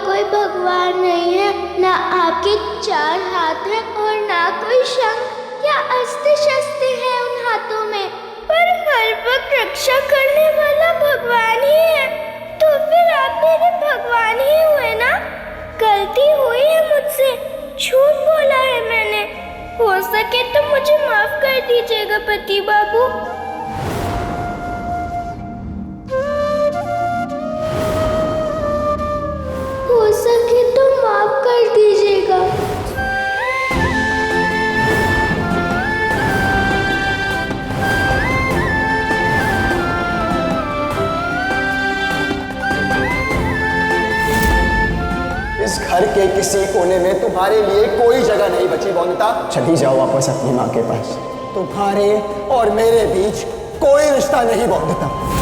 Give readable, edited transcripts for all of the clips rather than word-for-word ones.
कोई भगवान नहीं है, ना आपके 4 हाथ हैं और ना कोई शंख या अस्त्र शस्त्र है उन हाथों में, पर हर वक्त रक्षा करने वाला भगवान ही है। तो फिर आप मेरे भगवान ही हुए ना? गलती हुई है मुझसे, झूठ बोला है मैंने। हो सके तो मुझे माफ कर दीजिएगा पति बाबू। हो सके तो माफ कर दीजिएगा। इस घर के किसी कोने में तुम्हारे लिए कोई जगह नहीं बची वनिता। चली जाओ वापस अपनी माँ के पास। तुम्हारे और मेरे बीच कोई रिश्ता नहीं वनिता।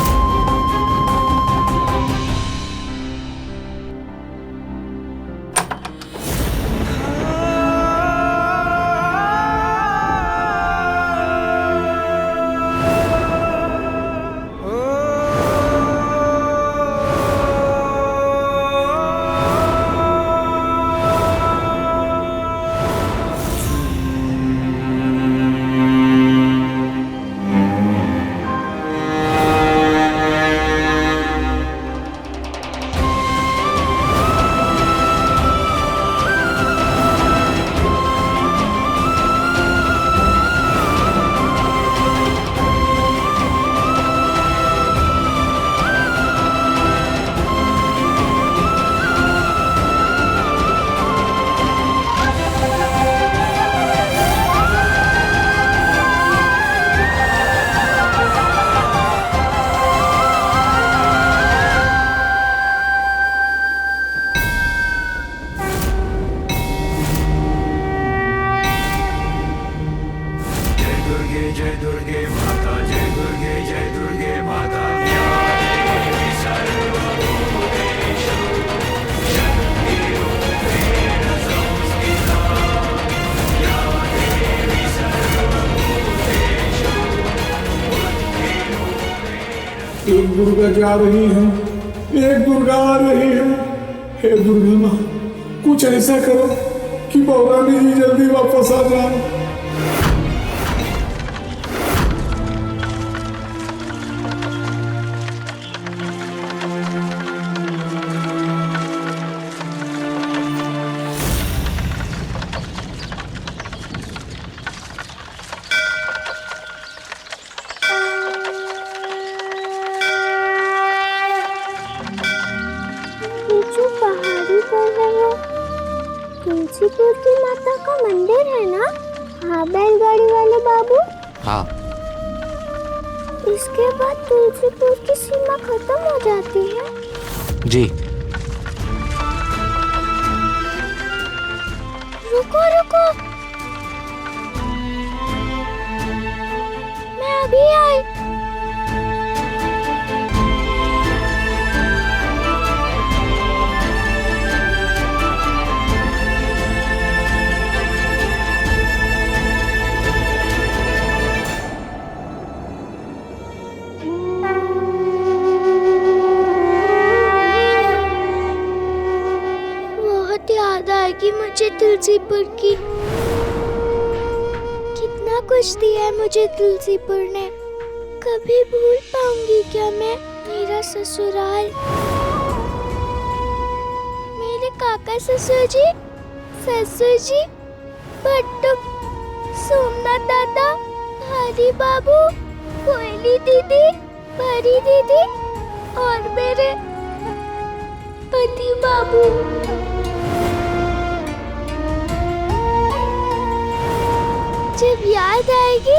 एक दुर्गा जा रही है, एक दुर्गा आ रही है। हे दुर्गा माँ, कुछ ऐसा करो कि पौराणी जी जल्दी वापस आ जाए। तुलसीपुर की माता का मंदिर है ना? हाँ बैलगाड़ी वाले बाबू। हाँ। इसके बाद तुलसीपुर की सीमा खत्म हो जाती है। जी। रुको रुको, मैं अभी आई। कि मुझे तुलसीपुर की। कितना कुछ दिया है मुझे तुलसीपुर ने। कभी भूल पाऊंगी क्या मैं मेरा ससुराल? मेरे काका ससुर जी, भट्टू, सोमनाथ दादा, हरी बाबू, कोयली दीदी, परी दीदी और मेरे पति बाबू। जब याद आएगी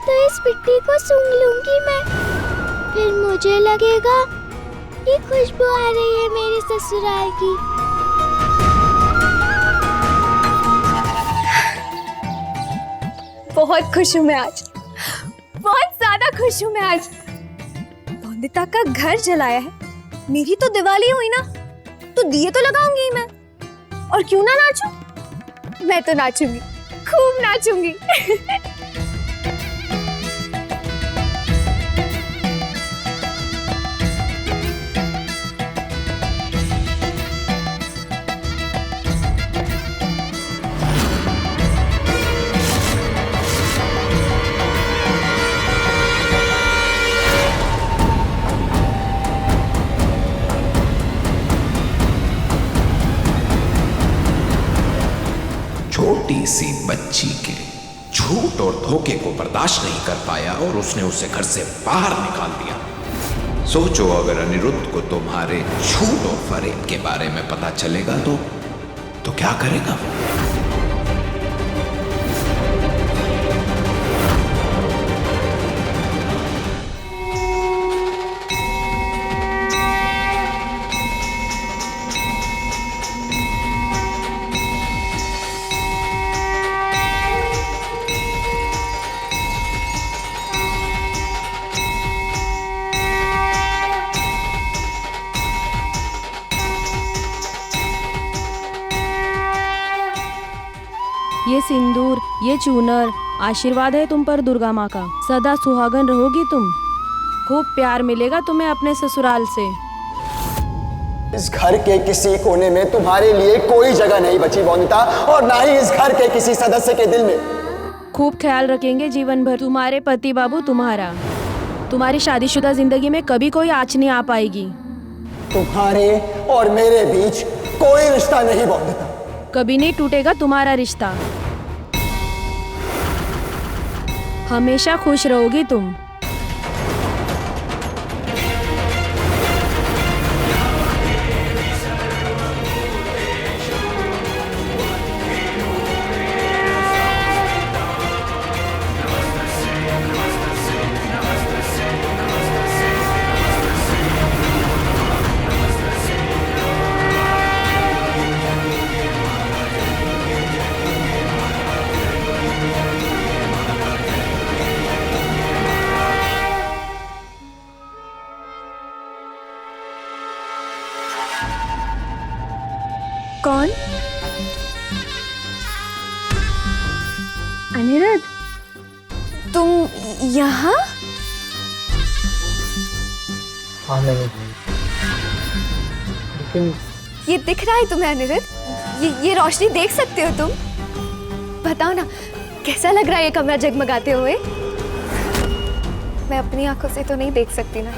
तो इस मिट्टी को सूंघ लूंगी मैं। फिर मुझे लगेगा ये खुशबू आ रही है मेरे ससुराल की। बहुत खुश हूँ मैं आज, बहुत ज्यादा खुश हूँ मैं आज। वंदिता का घर जलाया है, मेरी तो दिवाली हुई ना, तो दिए तो लगाऊंगी मैं। और क्यों ना नाचूं? मैं तो नाचूंगी, खूब नाचूंगी। छोटी सी बच्ची के झूठ और धोखे को बर्दाश्त नहीं कर पाया और उसने उसे घर से बाहर निकाल दिया। सोचो अगर अनिरुद्ध को तुम्हारे झूठ और फरेब के बारे में पता चलेगा तो क्या करेगा वो? ये सिंदूर, ये चूनर आशीर्वाद है तुम पर दुर्गा माँ का। सदा सुहागन रहोगी तुम। खूब प्यार मिलेगा तुम्हें अपने ससुराल से। इस घर के किसी कोने में तुम्हारे लिए कोई जगह नहीं बची वनिता, और ना ही इस घर के किसी सदस्य के दिल में। खूब ख्याल रखेंगे जीवन भर तुम्हारे पति बाबू तुम्हारा। तुम्हारी शादीशुदा जिंदगी में कभी कोई आँच नहीं आ पाएगी। तुम्हारे और मेरे बीच कोई रिश्ता नहीं वनिता। कभी नहीं टूटेगा तुम्हारा रिश्ता। हमेशा खुश रहोगी तुम। कौन? अनिरुद्ध, तुम यहाँ? हाँ नहीं, लेकिन ये दिख रहा है तुम्हें अनिरुद्ध? ये रोशनी देख सकते हो तुम? बताओ ना, कैसा लग रहा है ये कमरा जगमगाते हुए? मैं अपनी आंखों से तो नहीं देख सकती ना।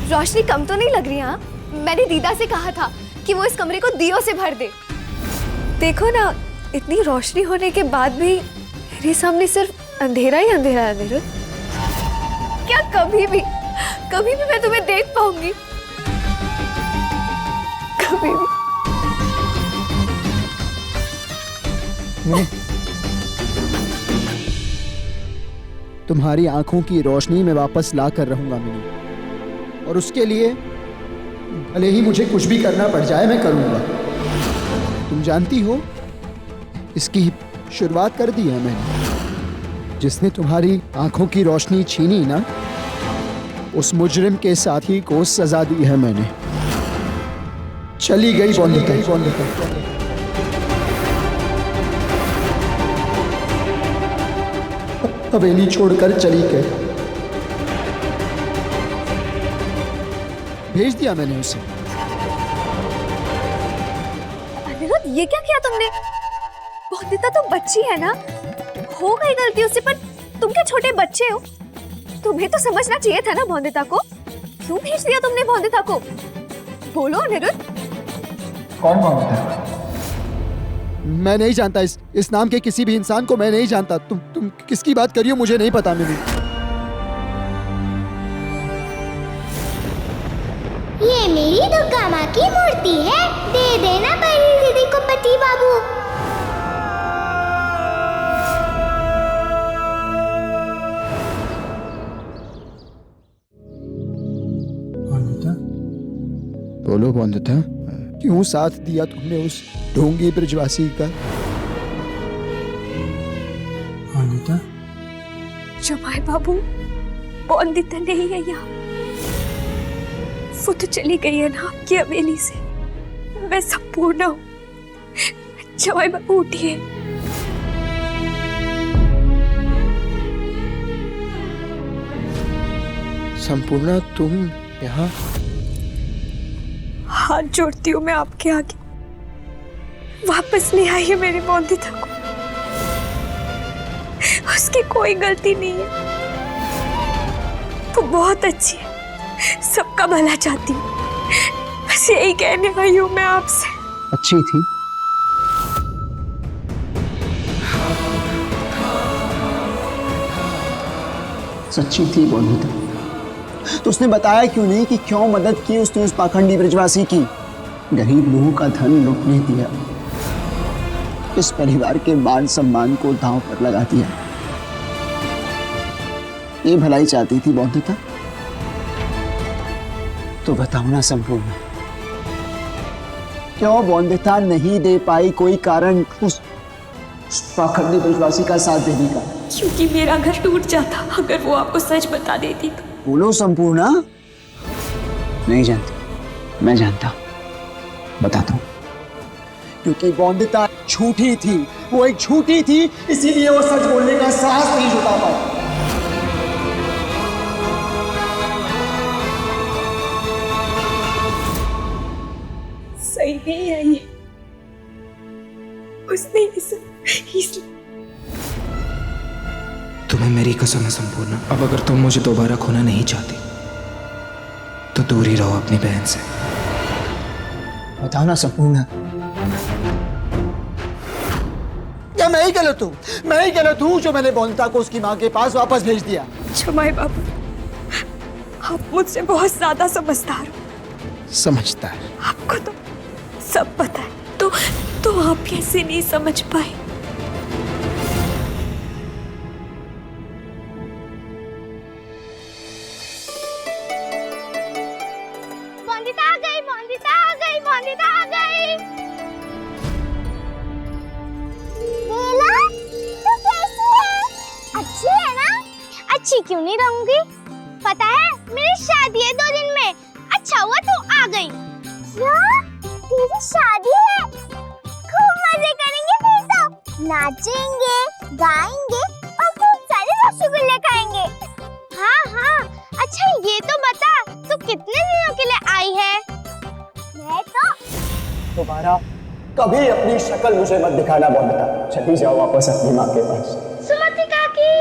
रोशनी कम तो नहीं लग रही? हाँ, मैंने दीदा से कहा था कि वो इस कमरे को दियों से भर दे। देखो ना, इतनी रोशनी होने के बाद भी मेरे सामने सिर्फ अंधेरा ही अंधेरा है अनिरुद्ध। क्या कभी भी मैं तुम्हें देख पाऊंगी? कभी भी? तुम्हारी आंखों की रोशनी में वापस ला कर रहूंगा मिनी, और उसके लिए भले ही मुझे कुछ भी करना पड़ जाए मैं करूंगा। तुम जानती हो, इसकी शुरुआत कर दी है मैंने। जिसने तुम्हारी आंखों की रोशनी छीनी ना, उस मुजरिम के साथी को सजा दी है मैंने। चली गई वनिता। हवेली छोड़कर चली गई। भेज दिया मैंने उसे। अनिरुद्ध, ये क्या किया तुमने? वनिता तो बच्ची है ना, हो गई गलती उससे, पर तुम क्या छोटे बच्चे हो? तुम्हें तो समझना चाहिए था ना वनिता को। क्यों भेज दिया तुमने वनिता को? बोलो अनिरुद्ध। कौन वनिता? मैं नहीं जानता, इस नाम के किसी भी इंसान को मैं नहीं जानता। तुम किसकी बात कर रही हो मुझे नहीं पता। मेरी ये मेरी दुर्गा माँ की मूर्ति है, दे देना बड़ी दीदी को पति बाबू। वनिता, बोलो वनिता, क्यों साथ दिया तुमने उस ढोंगी ब्रजवासी का? वनिता, जमाई बाबू, वनिता नहीं है यहाँ। वो तो चली गई है ना आपकी हवेली से। मैं संपूर्ण हूँ। जमाई बाबू उठिए। संपूर्णा, तुम यहाँ? हाथ जोड़ती हूँ मैं आपके आगे, वापस ले आइए मेरी वनिता को। उसकी कोई गलती नहीं है, वो बहुत अच्छी है, सबका भला चाहती हूँ। बस यही कहने आई हूँ मैं आपसे। अच्छी थी सच्ची थी बौद्धिता। तो उसने बताया क्यों नहीं कि क्यों मदद की उसने उस पाखंडी ब्रजवासी की? गरीब लोगों का धन लुटने दिया, इस परिवार के मान सम्मान को दांव पर लगा दिया। ये भलाई चाहती थी बौद्धिता? तो बताओ ना संपूर्ण, क्यों बौद्धिता नहीं दे पाई कोई कारण उस पाखंडी ब्रजवासी का साथ देने का? क्योंकि मेरा घर टूट जाता अगर वो आपको सच बता देती तो। बोलो संपूर्णा। नहीं जानती, मैं जानता हूं, बताता हूं। क्योंकि बौद्धिता झूठी थी, वो एक झूठी थी, इसीलिए वो सच बोलने का साहस नहीं जुटा पाई। सही नहीं है ये, उसने इसलिए तुम्हें मेरी कसम है संपूर्ण, अब अगर तुम मुझे दोबारा खोना नहीं चाहती तो दूर ही रहो अपनी बहन से। बताओ ना संपूर्ण, क्या मैं ही गलत हूँ? मैं ही गलत हूँ जो मैंने बौद्धिता को उसकी माँ के पास वापस भेज दिया? क्षमा बाबू, आप मुझसे बहुत ज्यादा समझदार हो। समझदार? आपको तो सब पता है, तो आप कैसे नहीं समझ पाए? बौद्धिता आ गई, बौद्धिता आ गई, बौद्धिता आ गई। बेला, तू कैसी है? अच्छी है ना? अच्छी क्यों नहीं रहूंगी? पता है मेरी शादी है 2 दिन में। अच्छा हुआ तू आ गई। क्या? तेरी शादी है? खूब मजे करेंगे फिर तो। नाचेंगे, गाएंगे और खूब सारे रसगुल्ले खाएंगे। हाँ हाँ, अच्छा ये तो बता, तू कितने दिनों के लिए आई है? मैं तो दोबारा कभी अपनी शक्ल मुझे मत दिखाना बौद्धिता। चली जाओ वापस अपनी माँ के पास। सुमति काकी।